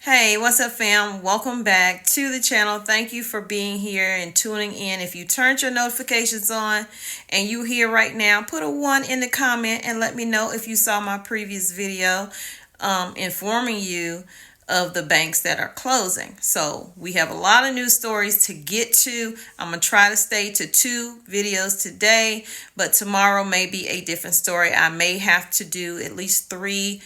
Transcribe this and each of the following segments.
Hey, what's up, fam? Welcome back to the channel. Thank you for being here and tuning in. If you turned your notifications on and you here right now, put a 1 in the comment and let me know if you saw my previous video informing you of the banks that are closing. So we have a lot of news stories to get to. I'm going to try to stay to 2 videos today, but tomorrow may be a different story. I may have to do at least 3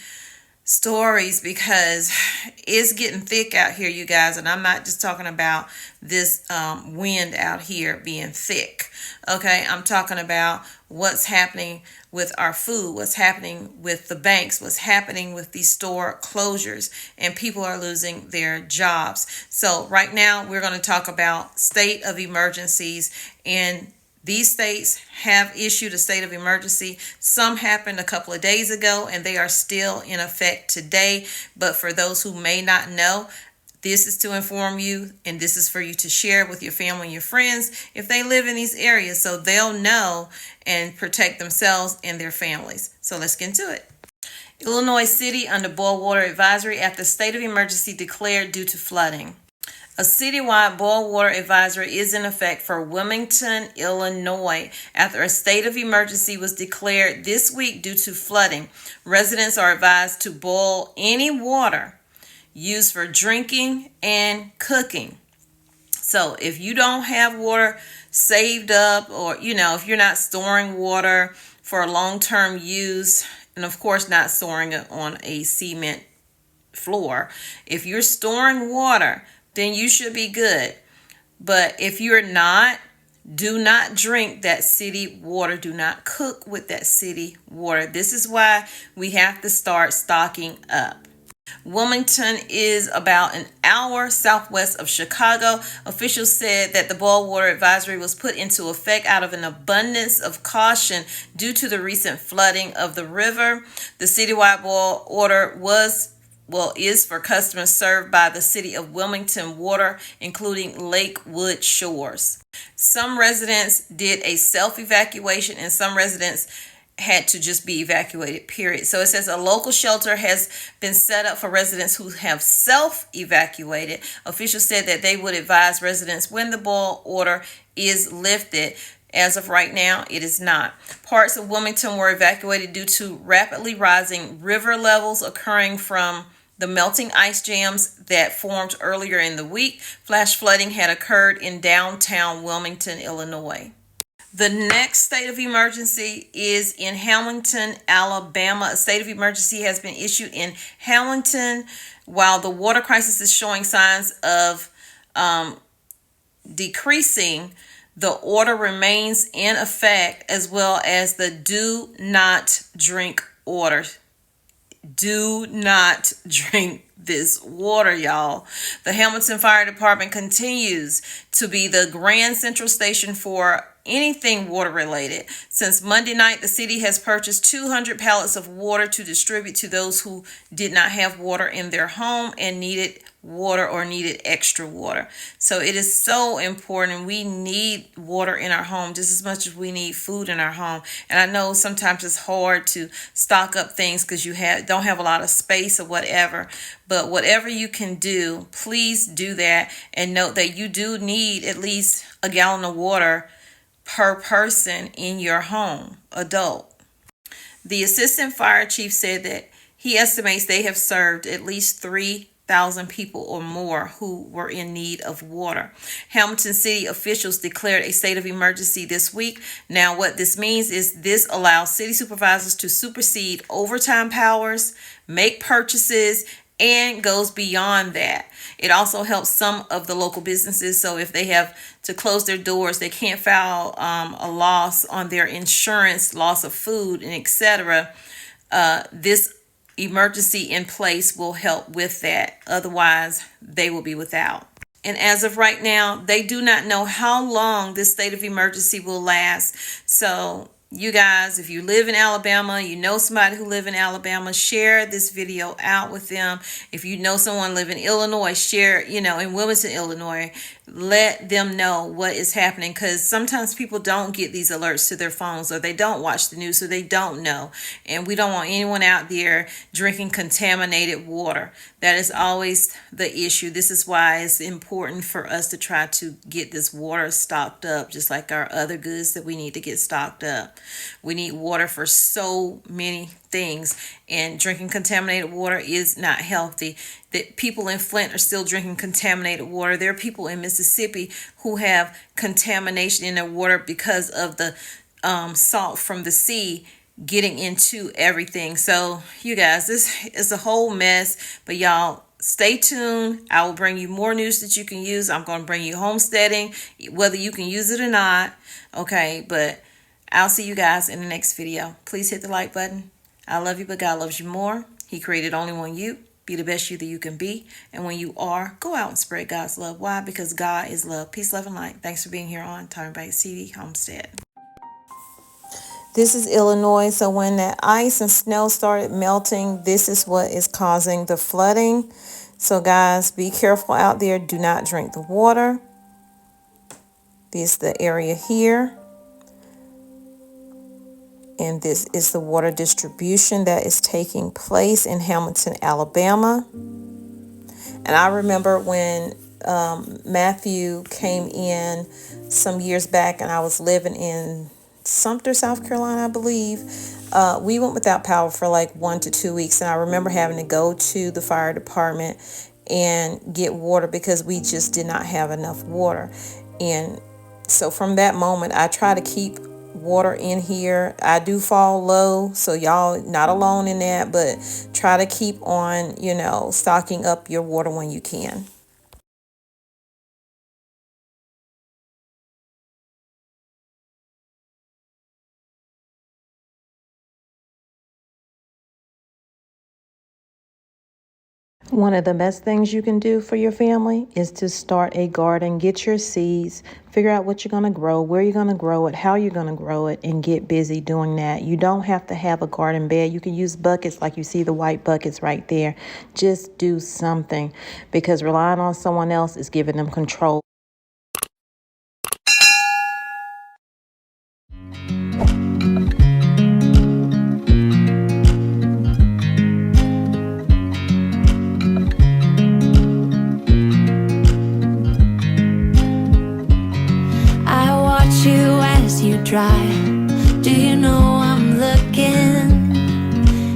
stories because it's getting thick out here, you guys, and I'm not just talking about this wind out here being thick. Okay, I'm talking about what's happening with our food, what's happening with the banks, what's happening with these store closures, and people are losing their jobs. So right now we're going to talk about state of emergencies, and these states have issued a state of emergency. Some happened a couple of days ago and they are still in effect today. But for those who may not know, this is to inform you, and this is for you to share with your family and your friends if they live in these areas, so they'll know and protect themselves and their families. So let's get into it. Illinois City under boil water advisory after state of emergency declared due to flooding. A citywide boil water advisory is in effect for Wilmington, Illinois, after a state of emergency was declared this week due to flooding. Residents are advised to boil any water used for drinking and cooking. So if you don't have water saved up, or if you're not storing water for long-term use, and of course not storing it on a cement floor, if you're storing water, then you should be good. But if you're not, do not drink that city water. Do not cook with that city water. This is why we have to start stocking up. Wilmington is about an hour southwest of Chicago. Officials said that the boil water advisory was put into effect out of an abundance of caution due to the recent flooding of the river. The citywide boil order is for customers served by the City of Wilmington Water, including Lakewood Shores. Some residents did a self-evacuation and some residents had to just be evacuated, period. So it says a local shelter has been set up for residents who have self-evacuated. Officials said that they would advise residents when the boil order is lifted. As of right now, it is not. Parts of Wilmington were evacuated due to rapidly rising river levels occurring from the melting ice jams that formed earlier in the week. Flash flooding had occurred in downtown Wilmington, Illinois. The next state of emergency is in Hamilton, Alabama. A state of emergency has been issued in Hamilton. While the water crisis is showing signs of decreasing, the order remains in effect, as well as the do not drink order. Do not drink this water, y'all. The Hamilton Fire Department continues to be the grand central station for anything water related. Since Monday night, the city has purchased 200 pallets of water to distribute to those who did not have water in their home and needed water or needed extra water. So it is so important. We need water in our home just as much as we need food in our home. And I know sometimes it's hard to stock up things because you don't have a lot of space or whatever. But whatever you can do, please do that. And note that you do need at least a gallon of water per person in your home, adult. The assistant fire chief said that he estimates they have served at least 3,000 people or more who were in need of water. Hamilton City officials declared a state of emergency this week. Now, what this means is this allows city supervisors to supersede overtime powers, make purchases, and goes beyond that. It also helps some of the local businesses. So if they have to close their doors, they can't file a loss on their insurance, loss of food, and etc. This emergency in place will help with that. Otherwise, they will be without. And as of right now, they do not know how long this state of emergency will last. So you guys, if you live in Alabama, you know somebody who live in Alabama, share this video out with them. If you know someone live in Illinois, share, in Wilmington, Illinois, let them know what is happening, because sometimes people don't get these alerts to their phones, or they don't watch the news, so they don't know. And we don't want anyone out there drinking contaminated water. That is always the issue. This is why it's important for us to try to get this water stocked up, just like our other goods that we need to get stocked up. We need water for so many things, and drinking contaminated water is not healthy. That people in Flint are still drinking contaminated water. There are people in Mississippi who have contamination in their water because of the salt from the sea getting into everything. So you guys, this is a whole mess, but y'all stay tuned. I will bring you more news that you can use. I'm going to bring you homesteading, whether you can use it or not. Okay, but I'll see you guys in the next video. Please hit the like button. I love you, but God loves you more. He created only one you. Be the best you that you can be. And when you are, go out and spread God's love. Why? Because God is love. Peace, love, and light. Thanks for being here on TOMMYBITESTV Homestead. This is Illinois, so when that ice and snow started melting, this is what is causing the flooding. So guys, be careful out there. Do not drink the water. This is the area here. And this is the water distribution that is taking place in Hamilton, Alabama. And I remember when Matthew came in some years back, and I was living in Sumter, South Carolina, I believe. We went without power for like 1 to 2 weeks, and I remember having to go to the fire department and get water because we just did not have enough water. And so from that moment, I try to keep water in here. I do fall low, so y'all not alone in that, but try to keep on, stocking up your water when you can. One of the best things you can do for your family is to start a garden, get your seeds, figure out what you're going to grow, where you're going to grow it, how you're going to grow it, and get busy doing that. You don't have to have a garden bed. You can use buckets like you see the white buckets right there. Just do something, because relying on someone else is giving them control. Dry. Do you know I'm looking,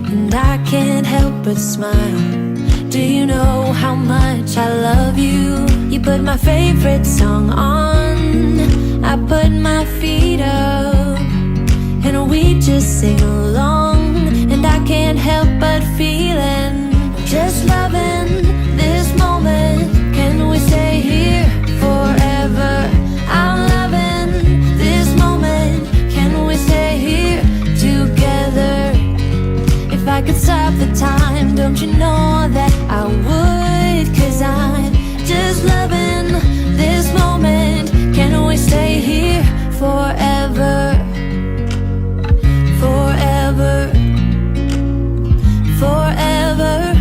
and I can't help but smile? Do you know how much I love you? You put my favorite song on, I put my feet up, and we just sing along, and I can't help but feeling, just loving this moment. Can we stay here forever? I'm loving this moment. Can we stay here together? If I could stop the time, don't you know that I would? 'Cause I'm just loving this moment. Can we stay here forever? Forever. Forever.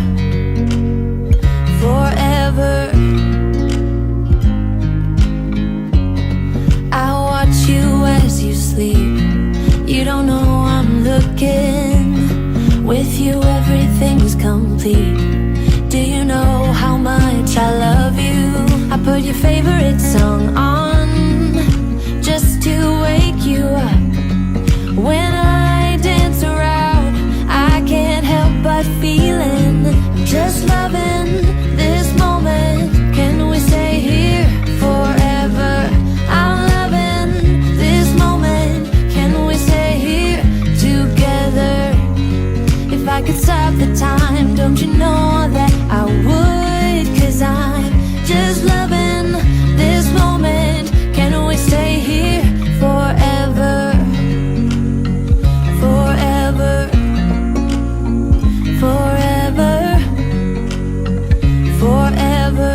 Forever. I watch you as you sleep. You don't know I'm looking. With you everything's complete. Do you know how much I love you? I put your favorite song on just to wake you up. When I dance around, I can't help but feeling, just loving this moment. Can we stay here forever? I'm loving this moment. Can we stay here together? If I could stop the time, don't you know that I would? 'Cause I'm just loving this moment. Can we stay here forever? Forever. Forever. Forever.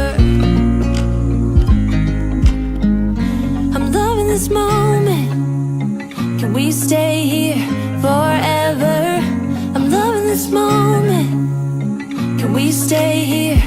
I'm loving this moment. Can we stay here forever? I'm loving this moment. Can we stay here